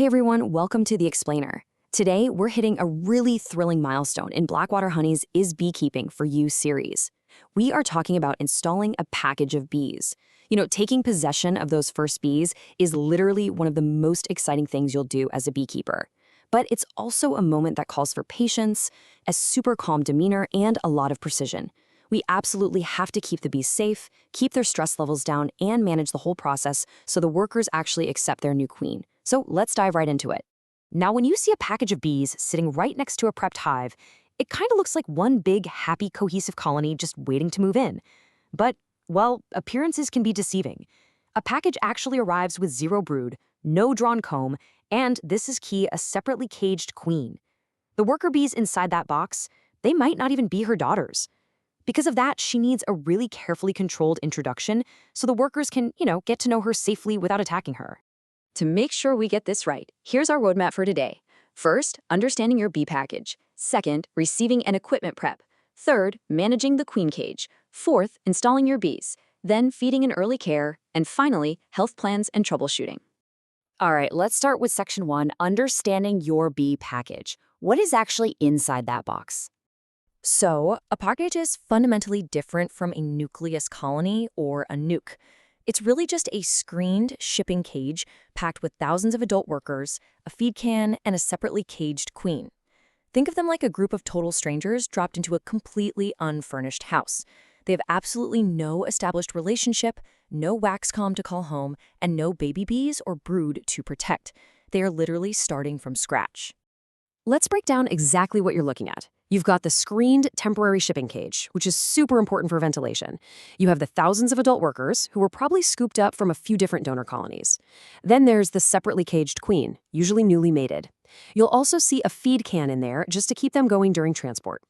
Hey everyone, welcome to The Explainer. Today, we're hitting a really thrilling milestone in Blackwater Honey's Is Beekeeping for You series. We are talking about installing a package of bees. Taking possession of those first bees is literally one of the most exciting things you'll do as a beekeeper. But it's also a moment that calls for patience, a super calm demeanor, and a lot of precision. We absolutely have to keep the bees safe, keep their stress levels down, and manage the whole process so the workers actually accept their new queen. So let's dive right into it. Now, when you see a package of bees sitting right next to a prepped hive, it kind of looks like one big, happy, cohesive colony just waiting to move in. But, well, appearances can be deceiving. A package actually arrives with zero brood, no drawn comb, and, this is key, a separately caged queen. The worker bees inside that box, they might not even be her daughters. Because of that, she needs a really carefully controlled introduction so the workers can, get to know her safely without attacking her. To make sure we get this right, here's our roadmap for today. First, understanding your bee package. Second, receiving and equipment prep. Third, managing the queen cage. Fourth, installing your bees. Then, feeding and early care. And finally, health plans and troubleshooting. All right, let's start with section 1, understanding your bee package. What is actually inside that box? So, a package is fundamentally different from a nucleus colony or a nuke. It's really just a screened shipping cage packed with thousands of adult workers, a feed can, and a separately caged queen. Think of them like a group of total strangers dropped into a completely unfurnished house. They have absolutely no established relationship, no wax comb to call home, and no baby bees or brood to protect. They are literally starting from scratch. Let's break down exactly what you're looking at. You've got the screened temporary shipping cage, which is super important for ventilation. You have the thousands of adult workers, who were probably scooped up from a few different donor colonies. Then there's the separately caged queen, usually newly mated. You'll also see a feed can in there just to keep them going during transport.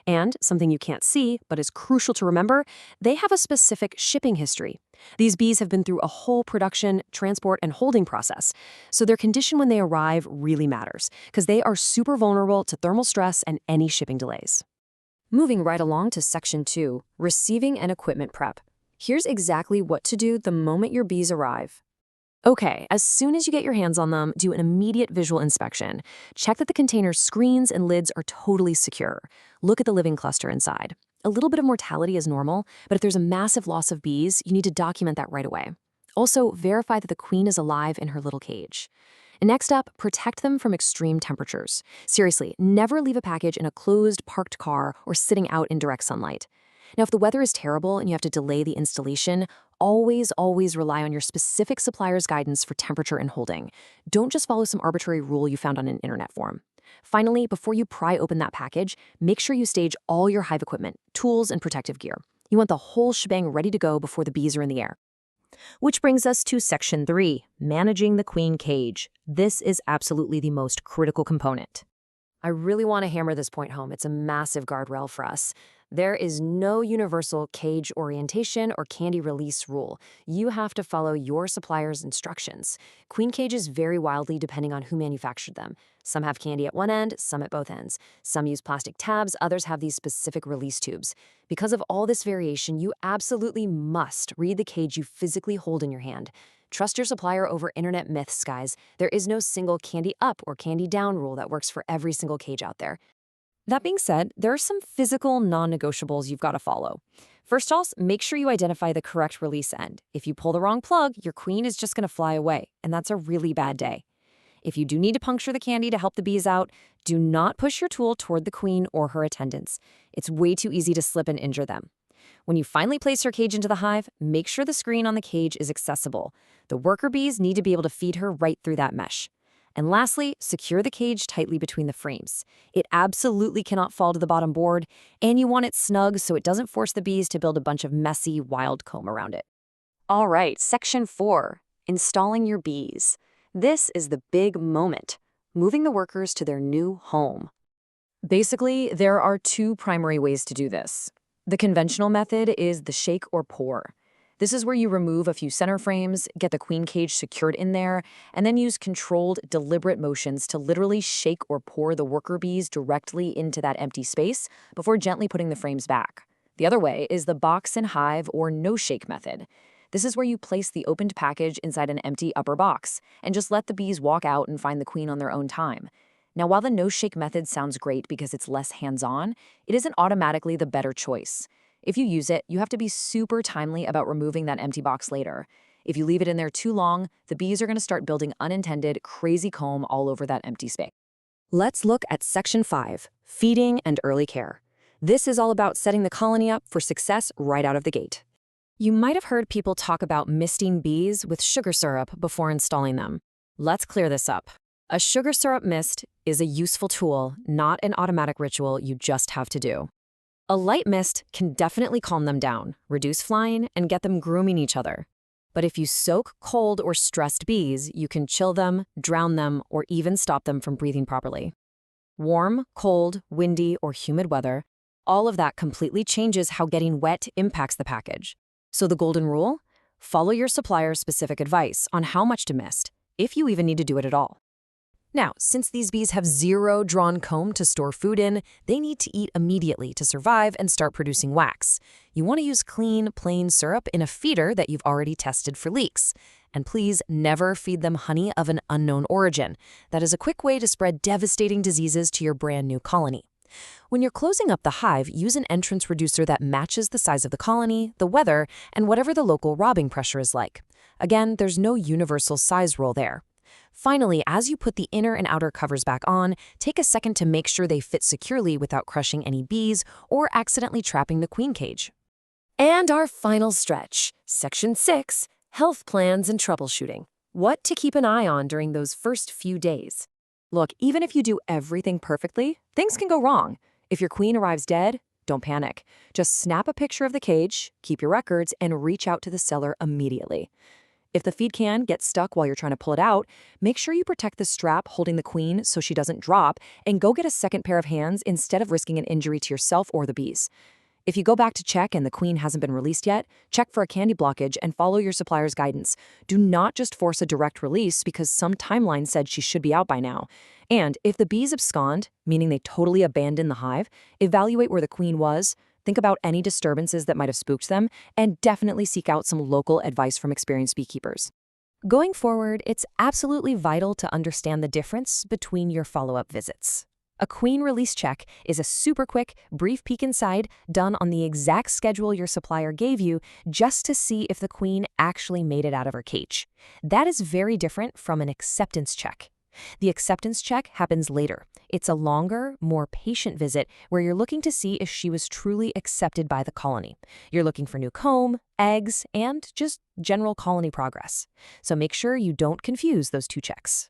And, something you can't see, but is crucial to remember, they have a specific shipping history. These bees have been through a whole production, transport, and holding process, so their condition when they arrive really matters, because they are super vulnerable to thermal stress and any shipping delays. Moving right along to section 2, receiving and equipment prep. Here's exactly what to do the moment your bees arrive. Okay, as soon as you get your hands on them, do an immediate visual inspection. Check that the container's screens and lids are totally secure. Look at the living cluster inside. A little bit of mortality is normal, but if there's a massive loss of bees, you need to document that right away. Also, verify that the queen is alive in her little cage. And next up, protect them from extreme temperatures. Seriously, never leave a package in a closed, parked car or sitting out in direct sunlight. Now, if the weather is terrible and you have to delay the installation, always rely on your specific supplier's guidance for temperature and holding. Don't just follow some arbitrary rule you found on an internet forum. Finally, before you pry open that package, make sure you stage all your hive equipment, tools, and protective gear. You want the whole shebang ready to go before the bees are in the air. Which brings us to section 3, managing the queen cage. This is absolutely the most critical component. I really want to hammer this point home. It's a massive guardrail for us. There is no universal cage orientation or candy release rule. You have to follow your supplier's instructions. Queen cages vary wildly depending on who manufactured them. Some have candy at one end, some at both ends. Some use plastic tabs, others have these specific release tubes. Because of all this variation, you absolutely must read the cage you physically hold in your hand. Trust your supplier over internet myths, guys. There is no single candy up or candy down rule that works for every single cage out there. That being said, there are some physical non-negotiables you've got to follow. First off, make sure you identify the correct release end. If you pull the wrong plug, your queen is just going to fly away, and that's a really bad day. If you do need to puncture the candy to help the bees out, do not push your tool toward the queen or her attendants. It's way too easy to slip and injure them. When you finally place her cage into the hive, make sure the screen on the cage is accessible. The worker bees need to be able to feed her right through that mesh. And lastly, secure the cage tightly between the frames. It absolutely cannot fall to the bottom board, and you want it snug so it doesn't force the bees to build a bunch of messy, wild comb around it. All right, section 4, installing your bees. This is the big moment, moving the workers to their new home. Basically, there are two primary ways to do this. The conventional method is the shake or pour. This is where you remove a few center frames, get the queen cage secured in there, and then use controlled, deliberate motions to literally shake or pour the worker bees directly into that empty space before gently putting the frames back. The other way is the box and hive or no-shake method. This is where you place the opened package inside an empty upper box and just let the bees walk out and find the queen on their own time. Now, while the no-shake method sounds great because it's less hands-on, it isn't automatically the better choice. If you use it, you have to be super timely about removing that empty box later. If you leave it in there too long, the bees are going to start building unintended, crazy comb all over that empty space. Let's look at Section 5, Feeding and Early Care. This is all about setting the colony up for success right out of the gate. You might have heard people talk about misting bees with sugar syrup before installing them. Let's clear this up. A sugar syrup mist is a useful tool, not an automatic ritual you just have to do. A light mist can definitely calm them down, reduce flying, and get them grooming each other. But if you soak cold or stressed bees, you can chill them, drown them, or even stop them from breathing properly. Warm, cold, windy, or humid weather, all of that completely changes how getting wet impacts the package. So the golden rule? Follow your supplier's specific advice on how much to mist, if you even need to do it at all. Now, since these bees have zero drawn comb to store food in, they need to eat immediately to survive and start producing wax. You want to use clean, plain syrup in a feeder that you've already tested for leaks. And please never feed them honey of an unknown origin. That is a quick way to spread devastating diseases to your brand new colony. When you're closing up the hive, use an entrance reducer that matches the size of the colony, the weather, and whatever the local robbing pressure is like. Again, there's no universal size rule there. Finally, as you put the inner and outer covers back on, take a second to make sure they fit securely without crushing any bees or accidentally trapping the queen cage. And our final stretch, Section 6, Health Plans and Troubleshooting. What to keep an eye on during those first few days. Look, even if you do everything perfectly, things can go wrong. If your queen arrives dead, don't panic. Just snap a picture of the cage, keep your records, and reach out to the seller immediately. If the feed can gets stuck while you're trying to pull it out, make sure you protect the strap holding the queen so she doesn't drop, and go get a second pair of hands instead of risking an injury to yourself or the bees. If you go back to check and the queen hasn't been released yet, check for a candy blockage and follow your supplier's guidance. Do not just force a direct release because some timeline said she should be out by now. And if the bees abscond, meaning they totally abandon the hive, evaluate where the queen was, think about any disturbances that might have spooked them, and definitely seek out some local advice from experienced beekeepers. Going forward, it's absolutely vital to understand the difference between your follow-up visits. A queen release check is a super quick, brief peek inside done on the exact schedule your supplier gave you just to see if the queen actually made it out of her cage. That is very different from an acceptance check. The acceptance check happens later. It's a longer, more patient visit where you're looking to see if she was truly accepted by the colony. You're looking for new comb, eggs, and just general colony progress. So make sure you don't confuse those two checks.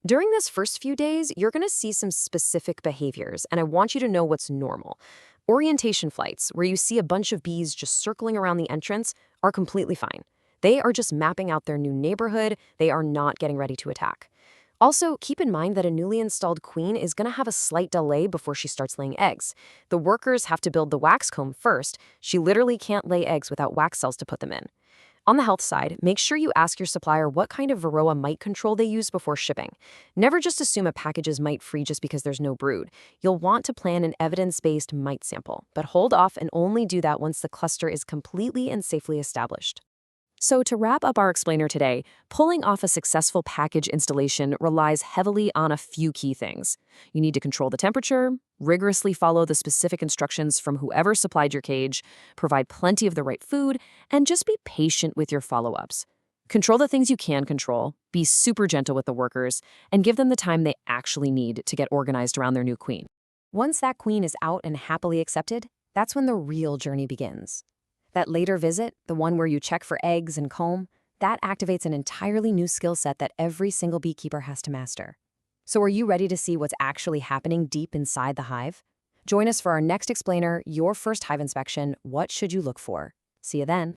During this first few days, you're going to see some specific behaviors, and I want you to know what's normal. Orientation flights, where you see a bunch of bees just circling around the entrance, are completely fine. They are just mapping out their new neighborhood. They are not getting ready to attack. Also, keep in mind that a newly installed queen is going to have a slight delay before she starts laying eggs. The workers have to build the wax comb first. She literally can't lay eggs without wax cells to put them in. On the health side, make sure you ask your supplier what kind of varroa mite control they use before shipping. Never just assume a package is mite-free just because there's no brood. You'll want to plan an evidence-based mite sample, but hold off and only do that once the cluster is completely and safely established. So to wrap up our explainer today, pulling off a successful package installation relies heavily on a few key things. You need to control the temperature, rigorously follow the specific instructions from whoever supplied your cage, provide plenty of the right food, and just be patient with your follow-ups. Control the things you can control, be super gentle with the workers, and give them the time they actually need to get organized around their new queen. Once that queen is out and happily accepted, that's when the real journey begins. That later visit, the one where you check for eggs and comb, that activates an entirely new skill set that every single beekeeper has to master. So are you ready to see what's actually happening deep inside the hive? Join us for our next explainer, Your First Hive Inspection, What Should You Look For? See you then.